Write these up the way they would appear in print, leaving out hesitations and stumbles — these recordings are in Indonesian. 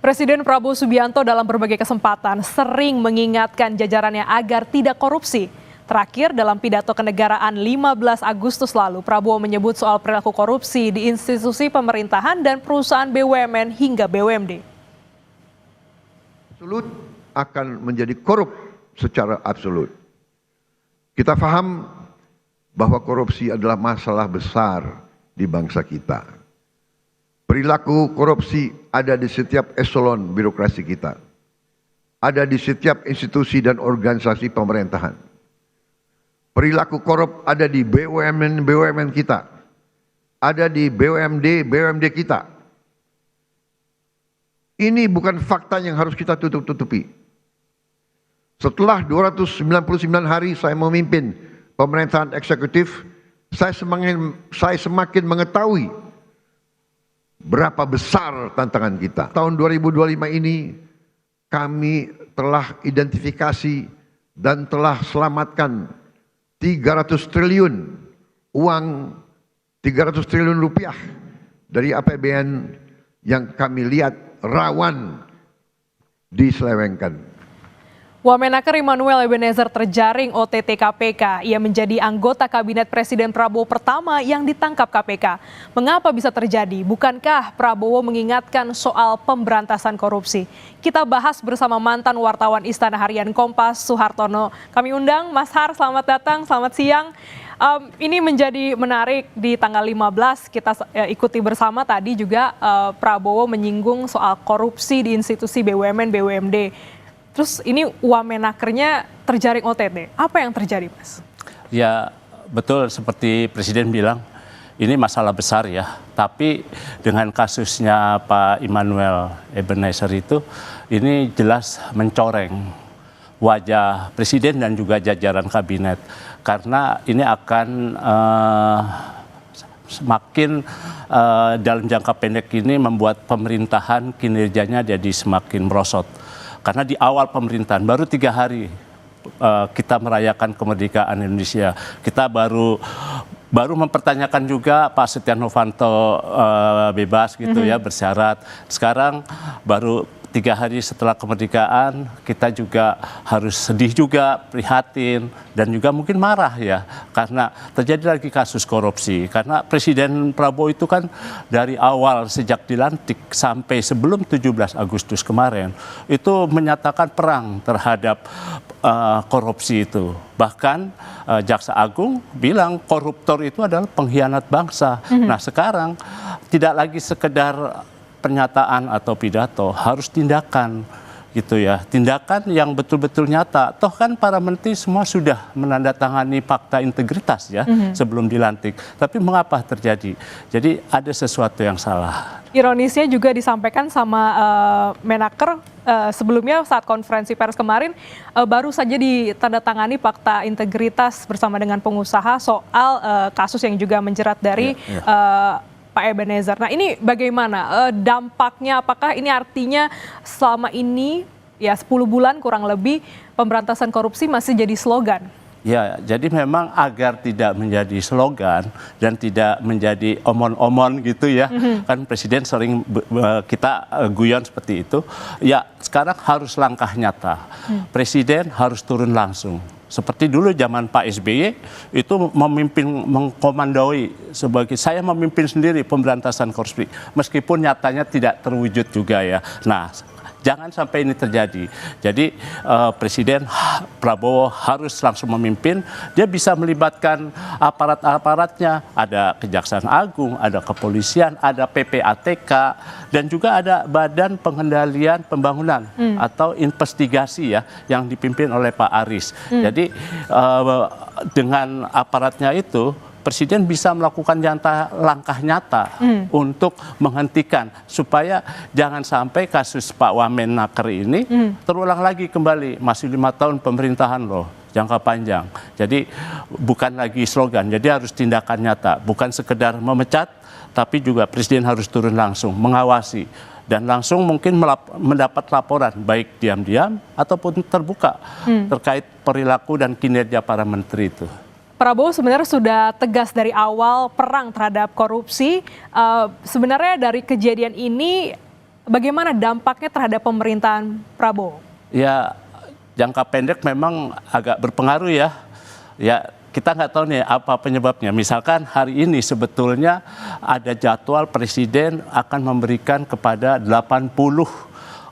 Presiden Prabowo Subianto dalam berbagai kesempatan sering mengingatkan jajarannya agar tidak korupsi. Terakhir dalam pidato kenegaraan 15 Agustus lalu, Prabowo menyebut soal perilaku korupsi di institusi pemerintahan dan perusahaan BUMN hingga BUMD. Absolut akan menjadi korup secara absolut. Kita paham bahwa korupsi adalah masalah besar di bangsa kita. Perilaku korupsi ada di setiap eselon birokrasi kita. Ada di setiap institusi dan organisasi pemerintahan. Perilaku korup ada di BUMN kita. Ada di BUMD kita. Ini bukan fakta yang harus kita tutup-tutupi. Setelah 299 hari saya memimpin pemerintahan eksekutif, saya semakin mengetahui berapa besar tantangan kita. Tahun 2025 ini kami telah identifikasi dan telah selamatkan 300 triliun uang, 300 triliun rupiah dari APBN yang kami lihat rawan diselewengkan. Wamenaker Immanuel Ebenezer terjaring OTT KPK. Ia menjadi anggota kabinet Presiden Prabowo pertama yang ditangkap KPK. Mengapa bisa terjadi? Bukankah Prabowo mengingatkan soal pemberantasan korupsi? Kita bahas bersama mantan wartawan Istana Harian Kompas, Suhartono. Kami undang Mas Har, selamat datang, selamat siang. Ini menjadi menarik di tanggal 15 kita ikuti bersama tadi juga Prabowo menyinggung soal korupsi di institusi BUMN, BUMD. Terus ini Wamenakernya terjaring OTT. Apa yang terjadi, Mas? Ya, betul seperti Presiden bilang, ini masalah besar ya. Tapi dengan kasusnya Pak Immanuel Ebenezer itu, ini jelas mencoreng wajah Presiden dan juga jajaran kabinet. Karena ini akan semakin dalam jangka pendek ini membuat pemerintahan kinerjanya jadi semakin merosot. Karena di awal pemerintahan, baru 3 hari kita merayakan kemerdekaan Indonesia. Kita baru mempertanyakan juga Pak Setia Novanto bebas gitu ya, bersyarat. Sekarang baru 3 hari setelah kemerdekaan, kita juga harus sedih juga, prihatin, dan juga mungkin marah ya. Karena terjadi lagi kasus korupsi. Karena Presiden Prabowo itu kan dari awal sejak dilantik sampai sebelum 17 Agustus kemarin, itu menyatakan perang terhadap korupsi itu. Bahkan Jaksa Agung bilang koruptor itu adalah pengkhianat bangsa. Nah sekarang tidak lagi sekedar pernyataan atau pidato, harus tindakan gitu ya. Tindakan yang betul-betul nyata. Toh kan para menteri semua sudah menandatangani fakta integritas ya sebelum dilantik. Tapi mengapa terjadi? Jadi ada sesuatu yang salah. Ironisnya juga disampaikan sama Menaker sebelumnya saat konferensi pers kemarin baru saja ditandatangani fakta integritas bersama dengan pengusaha soal kasus yang juga menjerat dari Pak Ebenezer. Nah ini bagaimana dampaknya? Apakah ini artinya selama ini ya 10 bulan kurang lebih pemberantasan korupsi masih jadi slogan? Ya, jadi memang agar tidak menjadi slogan dan tidak menjadi omon-omon gitu ya. Kan Presiden sering kita guyon seperti itu. Ya sekarang harus langkah nyata. Presiden harus turun langsung. Seperti dulu zaman Pak SBY itu mengkomandoi sebagai saya memimpin sendiri pemberantasan korupsi. Meskipun nyatanya tidak terwujud juga ya. Nah jangan sampai ini terjadi. Jadi Presiden Prabowo harus langsung memimpin. Dia bisa melibatkan aparat-aparatnya. Ada Kejaksaan Agung, ada kepolisian, ada PPATK, dan juga ada Badan Pengendalian Pembangunan atau investigasi ya yang dipimpin oleh Pak Aris. Jadi dengan aparatnya itu Presiden bisa melakukan langkah nyata untuk menghentikan supaya jangan sampai kasus Pak Wamenaker ini terulang lagi kembali. Masih 5 tahun pemerintahan loh, jangka panjang. Jadi bukan lagi slogan, jadi harus tindakan nyata. Bukan sekedar memecat, tapi juga Presiden harus turun langsung, mengawasi. Dan langsung mungkin mendapat laporan, baik diam-diam ataupun terbuka terkait perilaku dan kinerja para menteri itu. Prabowo sebenarnya sudah tegas dari awal perang terhadap korupsi. Sebenarnya dari kejadian ini bagaimana dampaknya terhadap pemerintahan Prabowo? Ya, jangka pendek memang agak berpengaruh ya. Ya, kita nggak tahu nih apa penyebabnya. Misalkan hari ini sebetulnya ada jadwal presiden akan memberikan kepada 80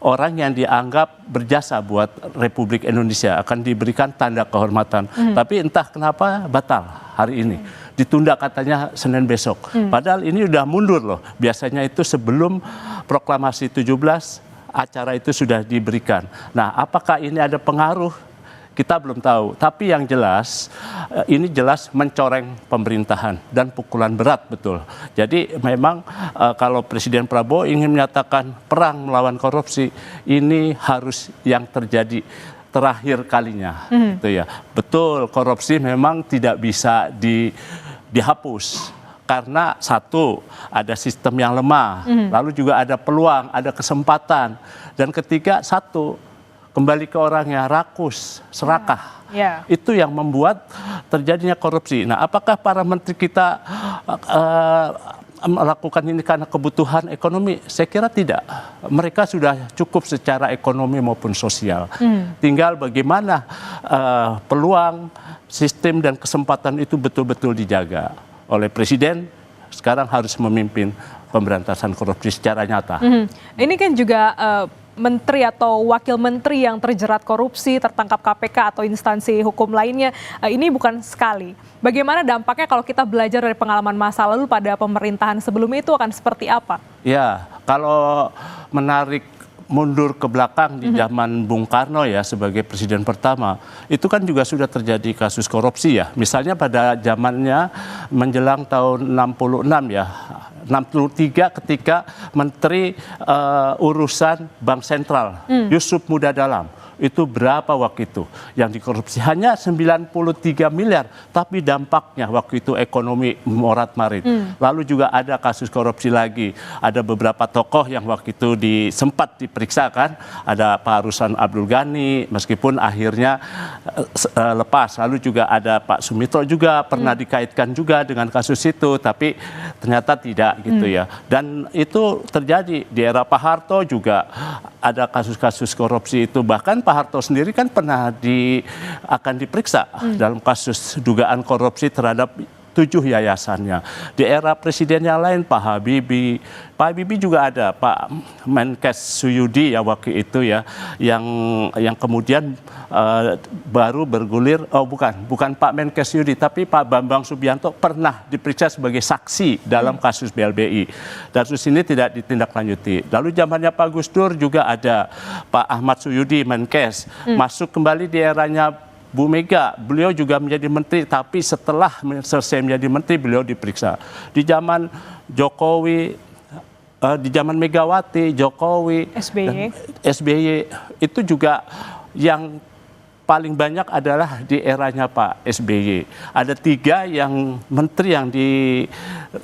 orang yang dianggap berjasa buat Republik Indonesia akan diberikan tanda kehormatan. Tapi entah kenapa batal hari ini. Ditunda katanya Senin besok. Padahal ini udah mundur loh. Biasanya itu sebelum proklamasi 17 acara itu sudah diberikan. Nah, apakah ini ada pengaruh? Kita belum tahu, tapi yang jelas ini jelas mencoreng pemerintahan dan pukulan berat betul. Jadi memang kalau Presiden Prabowo ingin menyatakan perang melawan korupsi, ini harus yang terjadi terakhir kalinya, gitu ya. Betul, korupsi memang tidak bisa dihapus. Karena satu, ada sistem yang lemah, lalu juga ada peluang, ada kesempatan. Dan ketiga, satu, kembali ke orangnya, rakus, serakah. Itu yang membuat terjadinya korupsi. Nah, apakah para menteri kita melakukan ini karena kebutuhan ekonomi? Saya kira tidak. Mereka sudah cukup secara ekonomi maupun sosial. Tinggal bagaimana peluang, sistem, dan kesempatan itu betul-betul dijaga oleh Presiden. Sekarang harus memimpin pemberantasan korupsi secara nyata. Ini kan juga menteri atau wakil menteri yang terjerat korupsi, tertangkap KPK atau instansi hukum lainnya, ini bukan sekali. Bagaimana dampaknya kalau kita belajar dari pengalaman masa lalu pada pemerintahan sebelumnya itu akan seperti apa? Ya, kalau menarik mundur ke belakang di zaman Bung Karno ya sebagai presiden pertama, itu kan juga sudah terjadi kasus korupsi ya. Misalnya pada zamannya menjelang tahun 66 ya, 63 ketika Menteri Urusan Bank Sentral, Yusuf Muda Dalam. Itu berapa waktu itu yang dikorupsi? Hanya 93 miliar, tapi dampaknya waktu itu ekonomi morat-marit. Lalu juga ada kasus korupsi lagi. Ada beberapa tokoh yang waktu itu sempat diperiksa kan. Ada Pak Ruslan Abdul Ghani, meskipun akhirnya lepas. Lalu juga ada Pak Sumitro juga pernah dikaitkan juga dengan kasus itu, tapi ternyata tidak gitu ya. Dan itu terjadi di era Pak Harto juga ada kasus-kasus korupsi itu. Bahkan Pak Harto sendiri kan pernah akan diperiksa dalam kasus dugaan korupsi terhadap 7 yayasannya. Di era presiden yang lain, Pak Habibie juga ada, Pak Menkes Suyudi ya waktu itu ya, yang kemudian baru bergulir, bukan Pak Menkes Suyudi, tapi Pak Bambang Subianto pernah diperiksa sebagai saksi dalam kasus BLBI. Kasus ini tidak ditindaklanjuti. Lalu zamannya Pak Gus Dur juga ada Pak Ahmad Suyudi Menkes, masuk kembali di eranya Bu Mega, beliau juga menjadi menteri, tapi setelah selesai menjadi menteri beliau diperiksa. Di zaman Jokowi, di zaman Megawati, Jokowi, SBY itu juga yang paling banyak adalah di eranya Pak SBY. Ada 3 yang menteri yang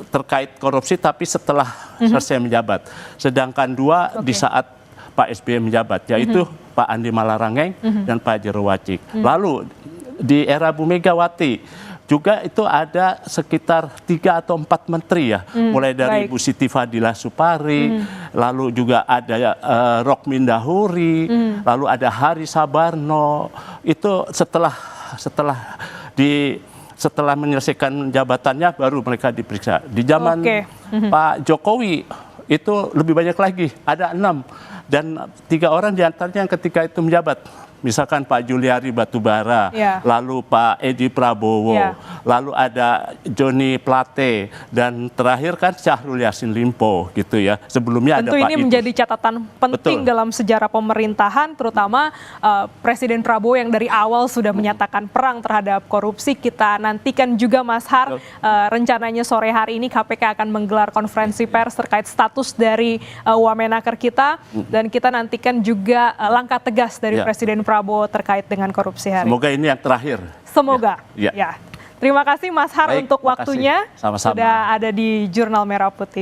terkait korupsi, tapi setelah selesai menjabat. Sedangkan 2 di saat Pak SBY menjabat, yaitu Pak Andi Malarangeng dan Pak Jerowacik. Lalu di era Bu Megawati juga itu ada sekitar 3 atau 4 menteri ya, mulai dari Bu Siti Fadila Supari, lalu juga ada Rokhmin Dahuri, lalu ada Hari Sabarno. Itu setelah menyelesaikan jabatannya baru mereka diperiksa. Di zaman Pak Jokowi itu lebih banyak lagi, ada 6. Dan 3 orang diantaranya yang ketika itu menjabat. Misalkan Pak Juliari Batubara, lalu Pak Edi Prabowo, lalu ada Joni Plate, dan terakhir kan Syahrul Yassin Limpo gitu ya. Sebelumnya tentu ada Pak ini menjadi catatan penting dalam sejarah pemerintahan, terutama Presiden Prabowo yang dari awal sudah menyatakan perang terhadap korupsi. Kita nantikan juga Mas Har, rencananya sore hari ini KPK akan menggelar konferensi pers terkait status dari Wamenaker kita, dan kita nantikan juga langkah tegas dari Presiden Prabowo terkait dengan korupsi hari. Semoga ini yang terakhir. Semoga. Ya. Terima kasih Mas Har untuk waktunya. Sama-sama. Sudah ada di Jurnal Merah Putih.